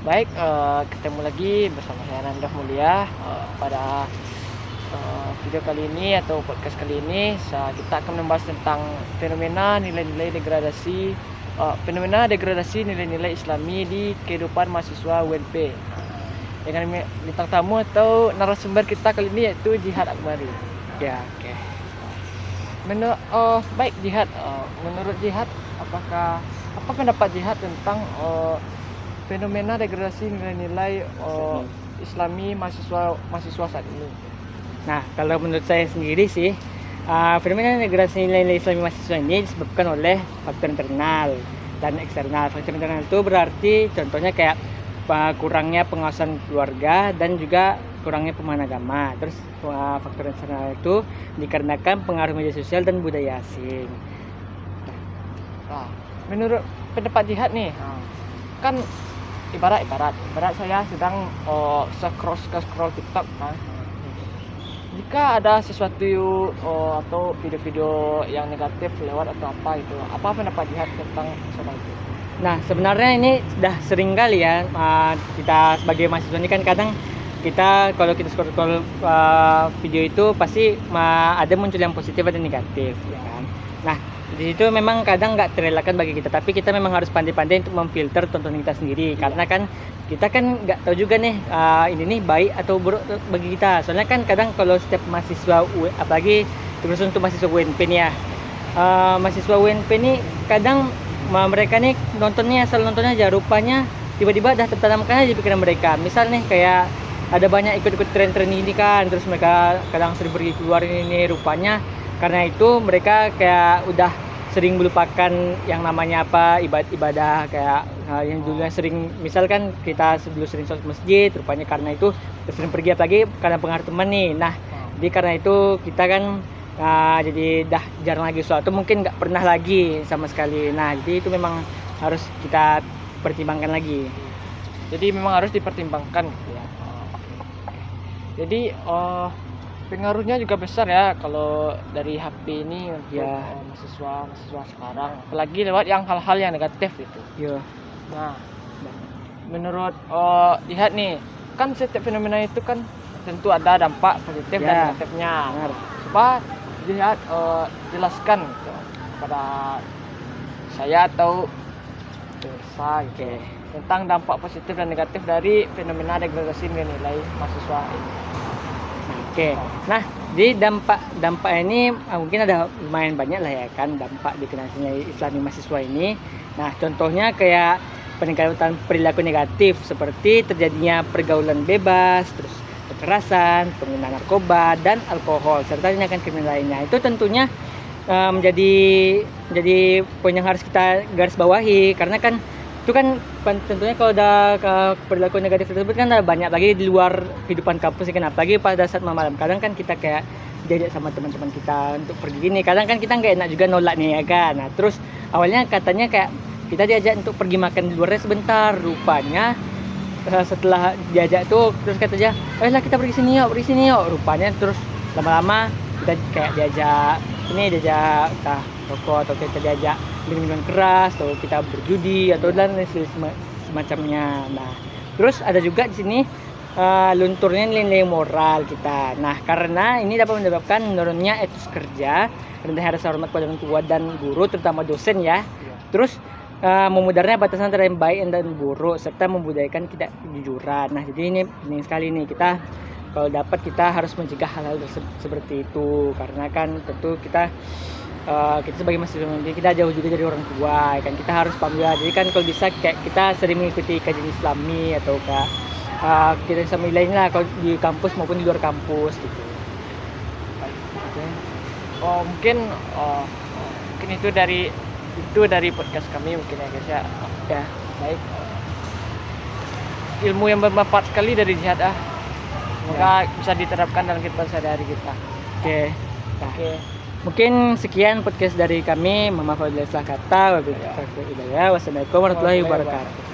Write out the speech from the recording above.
Baik, ketemu lagi bersama saya Nanda Mulia. Pada video kali ini atau podcast kali ini, kita akan membahas tentang fenomena degradasi nilai-nilai Islami di kehidupan mahasiswa UNP. Dengan bintang tamu atau narasumber kita kali ini yaitu Jihad Akbari. Ya, oke. Baik Jihad, menurut Jihad, apa pendapat Jihad tentang fenomena degradasi nilai-nilai Islami mahasiswa saat ini? Nah, kalau menurut saya sendiri sih, fenomena degradasi nilai-nilai Islami mahasiswa ini disebabkan oleh faktor internal dan eksternal. Faktor internal itu berarti contohnya kayak kurangnya pengawasan keluarga dan juga kurangnya pemahaman agama. Terus faktor eksternal itu dikarenakan pengaruh media sosial dan budaya asing. Nah, menurut pendapat Jihad nih, kan ibarat saya sedang scroll TikTok kan. Jika ada sesuatu atau video-video yang negatif lewat atau apa itu, apa pendapat Jihad tentang soal itu? Nah, sebenarnya ini sudah sering kali ya, kita sebagai mahasiswa ini kan kadang kita kalau kita scroll video itu pasti ada muncul yang positif dan negatif, ya kan. Nah, di situ memang kadang nggak terelakkan bagi kita, tapi kita memang harus pandai-pandai untuk memfilter tontonan kita sendiri, karena kan kita kan nggak tahu juga nih ini nih baik atau buruk bagi kita. Soalnya kan kadang kalau setiap mahasiswa apalagi terus untuk mahasiswa UNP nih ya, mahasiswa UNP nih kadang mereka nih asal nontonnya aja, rupanya tiba-tiba dah tertanamkan aja di pikiran mereka. Misal nih kayak ada banyak ikut-ikut tren-tren ini kan, terus mereka kadang sering pergi keluar ini rupanya karena itu mereka kayak udah sering melupakan yang namanya ibadah kayak yang dulunya sering, misalkan kita sebelum sering sholat masjid, rupanya karena itu sering pergi apalagi karena pengaruh teman nih. Nah, jadi karena itu kita kan jadi dah jarang lagi sholat, atau mungkin nggak pernah lagi sama sekali. Nah, jadi itu memang harus kita pertimbangkan lagi. Jadi memang harus dipertimbangkan gitu ya. Jadi pengaruhnya juga besar ya kalau dari HP ini untuk mahasiswa sekarang, apalagi lewat yang hal-hal yang negatif itu. Iya. Nah, menurut Jihad nih, kan setiap fenomena itu kan tentu ada dampak positif dan negatifnya. Benar. Coba Jihad jelaskan gitu pada saya atau pemirsa gitu, tentang dampak positif dan negatif dari fenomena degradasi nilai mahasiswa ini. Oke. Nah, jadi dampak ini mungkin ada lumayan banyak lah ya kan, dampak degradasi Islami mahasiswa ini. Nah, contohnya kayak peningkatan perilaku negatif seperti terjadinya pergaulan bebas, terus kekerasan, penggunaan narkoba dan alkohol serta tindakan kriminal lainnya. Itu tentunya menjadi poin yang harus kita garis bawahi, karena kan itu kan tentunya kalau ada perilaku negatif tersebut kan ada banyak lagi di luar kehidupan kampus kan, apalagi pada saat malam. Kadang kan kita kayak diajak sama teman-teman kita untuk pergi gini, kadang kan kita nggak enak juga nolak nih ya kan. Nah, terus awalnya katanya kayak kita diajak untuk pergi makan di luarnya sebentar, rupanya setelah diajak tuh terus kata dia, ayolah kita pergi sini yuk, rupanya terus lama-lama kita kayak diajak entah rokok atau kita diajak minuman keras atau kita berjudi atau dan semacamnya. Nah, terus ada juga di sini lunturnya nilai moral kita. Nah, karena ini dapat menyebabkan menurunnya etos kerja, rendahnya rasa hormat pada orang tua dan guru, terutama dosen ya. Terus memudarnya batasan antara yang baik dan buruk serta membudayakan tidak kejujuran. Nah, jadi ini penting sekali nih, kita kalau dapat kita harus mencegah hal-hal seperti itu, karena kan tentu kita sebagai mahasiswa kita jauh juga dari orang tua kan, kita harus paham ya. Jadi kan kalau bisa kayak kita sering mengikuti kajian Islami atau kita sama lainnya kalau di kampus maupun di luar kampus gitu. Mungkin itu dari podcast kami mungkin ya guys ya. Ya, baik. Ilmu yang bermanfaat sekali dari Jihad semoga bisa diterapkan dalam kehidupan sehari-hari kita. Oke. Mungkin sekian podcast dari kami. Wassalamualaikum warahmatullahi wabarakatuh.